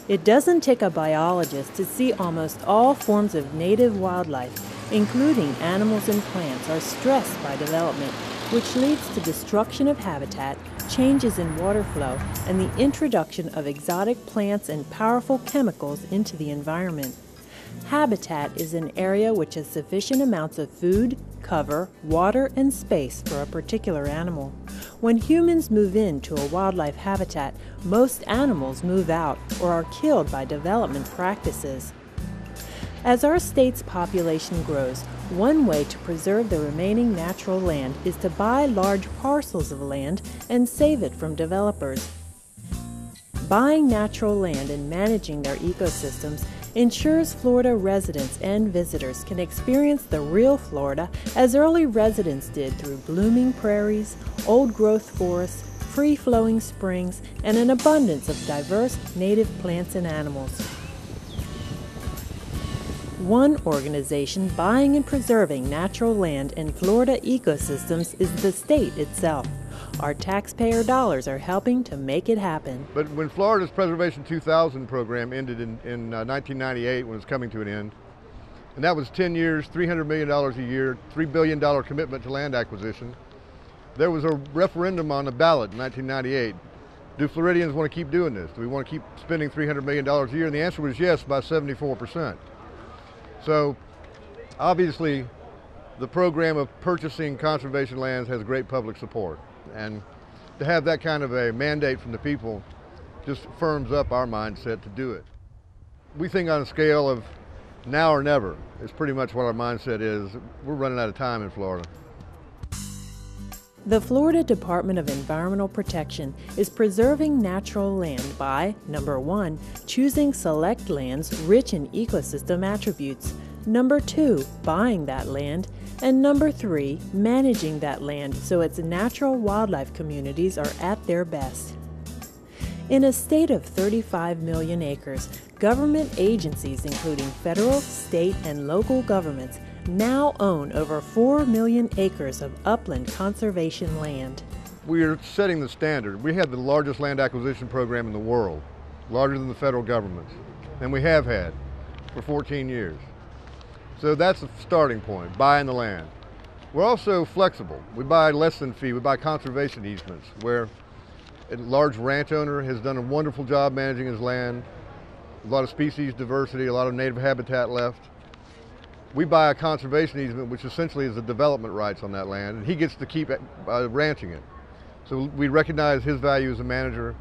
It doesn't take a biologist to see almost all forms of native wildlife, including animals and plants, are stressed by development, which leads to destruction of habitat, changes in water flow, and the introduction of exotic plants and powerful chemicals into the environment. Habitat is an area which has sufficient amounts of food, cover, water, and space for a particular animal. When humans move into a wildlife habitat, most animals move out or are killed by development practices. As our state's population grows, one way to preserve the remaining natural land is to buy large parcels of land and save it from developers. Buying natural land and managing their ecosystems ensures Florida residents and visitors can experience the real Florida as early residents did through blooming prairies, old-growth forests, free-flowing springs, and an abundance of diverse native plants and animals. One organization buying and preserving natural land and Florida ecosystems is the state itself. Our taxpayer dollars are helping to make it happen. But when Florida's Preservation 2000 program ended in 1998, when it was coming to an end, and that was 10 years, $300 million a year, $3 billion commitment to land acquisition, there was a referendum on the ballot in 1998. Do Floridians want to keep doing this? Do we want to keep spending $300 million a year? And the answer was yes by 74%. So obviously the program of purchasing conservation lands has great public support. And to have that kind of a mandate from the people just firms up our mindset to do it. We think on a scale of now or never is pretty much what our mindset is. We're running out of time in Florida. The Florida Department of Environmental Protection is preserving natural land by, number 1, choosing select lands rich in ecosystem attributes, number 2, buying that land, and number 3, managing that land so its natural wildlife communities are at their best. In a state of 35 million acres, government agencies including federal, state, and local governments now own over 4 million acres of upland conservation land. We are setting the standard. We have the largest land acquisition program in the world, larger than the federal government's, and we have had for 14 years. So that's the starting point, buying the land. We're also flexible. We buy less than fee, we buy conservation easements, where a large ranch owner has done a wonderful job managing his land, a lot of species diversity, a lot of native habitat left. We buy a conservation easement, which essentially is the development rights on that land, and he gets to keep ranching it. So we recognize his value as a manager,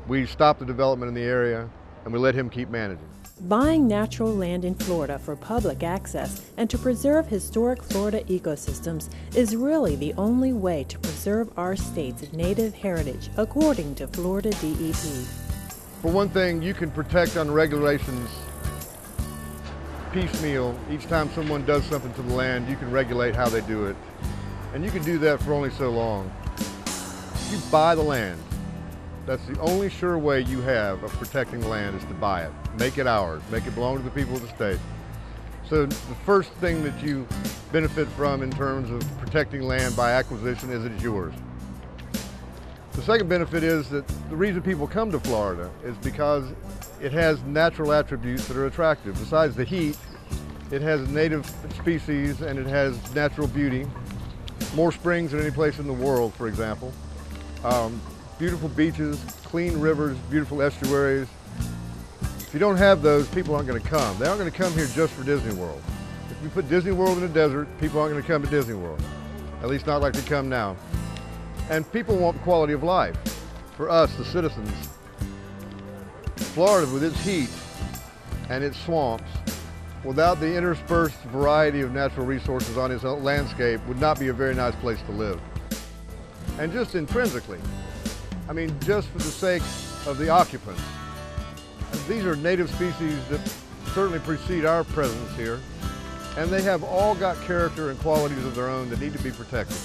we stop the development in the area, and we let him keep managing. Buying natural land in Florida for public access and to preserve historic Florida ecosystems is really the only way to preserve our state's native heritage, according to Florida DEP. For one thing, you can protect on regulations piecemeal. Each time someone does something to the land, you can regulate how they do it. And you can do that for only so long. You buy the land. That's the only sure way you have of protecting the land, is to buy it. Make it ours. Make it belong to the people of the state. So the first thing that you benefit from in terms of protecting land by acquisition is it's yours. The second benefit is that the reason people come to Florida is because it has natural attributes that are attractive. Besides the heat, it has native species and it has natural beauty. More springs than any place in the world, for example. Beautiful beaches, clean rivers, beautiful estuaries. If you don't have those, people aren't going to come. They aren't going to come here just for Disney World. If we put Disney World in the desert, people aren't going to come to Disney World. At least not like they come now. And people want quality of life. For us, the citizens, Florida, with its heat and its swamps, without the interspersed variety of natural resources on its landscape, would not be a very nice place to live. And just intrinsically, I mean, just for the sake of the occupants, these are native species that certainly precede our presence here, and they have all got character and qualities of their own that need to be protected.